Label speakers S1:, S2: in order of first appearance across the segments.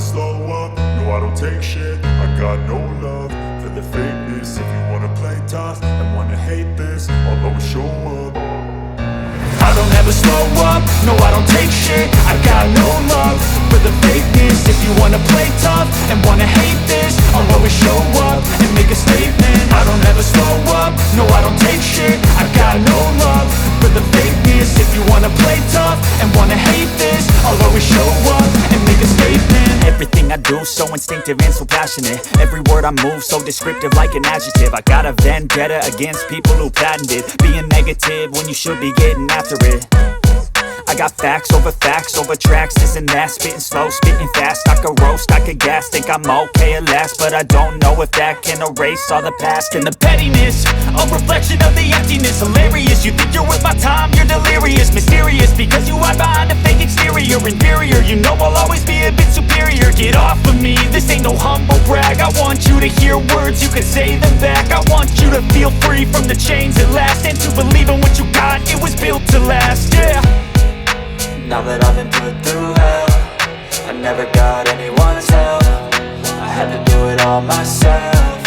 S1: slow up, no I don't take shit. I got no love for the fakeness. If you wanna play tough and wanna hate this, I'll always show up. I don't ever slow up, no I don't take shit. I got no love for the fakeness. If you wanna play tough and wanna hate this, I'll always show up and make a statement. I don't ever slow up, no I don't take shit. I got no love for the fakeness. If you wanna play tough and wanna hate this, I'll always show up and make a statement.
S2: Everything I do so instinctive and so passionate. Every word I move so descriptive like an adjective. I got a vendetta against people who patented being negative when you should be getting after it. I got facts over tracks, this and that. Spitting slow, spitting fast, I could roast, I could gas. Think I'm okay at last, but I don't know if that can erase all the past. And the pettiness, a reflection of the emptiness. Hilarious, you think you're worth my time, you're delirious. Mysterious, because you hide behind a fake exterior. Inferior, you know I'll always be a bit superior. Get off of me, this ain't no humble brag. I want you to hear words, you can say them back. I want you to feel free from the chains at last, and to believe in what you got, it was built to last, yeah.
S3: Now that I've been put through hell, I never got anyone's help. I had to do it all myself.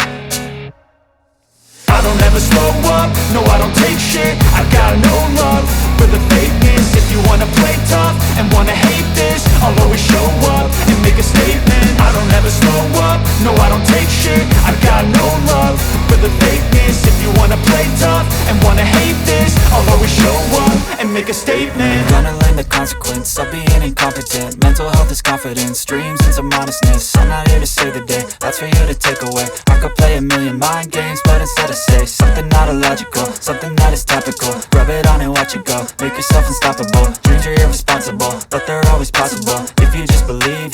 S1: I don't ever slow up, no I don't take shit. I got no love for the fakeness. If you wanna play tough and wanna hate this, I'll always show up and make a statement. I don't ever slow up, no I don't take shit. I got no love for the fakeness. If you wanna play tough and wanna hate this, I'll always show up and make a statement.
S3: Gonna learn the consequence of being incompetent. Mental health is confidence, dreams and some modestness. I'm not here to save the day, that's for you to take away. I could play a million mind games, but instead I say something not illogical, something that is topical. Rub it on and watch it go, make yourself unstoppable. Dreams are irresponsible, but they're always possible. If you just believe, you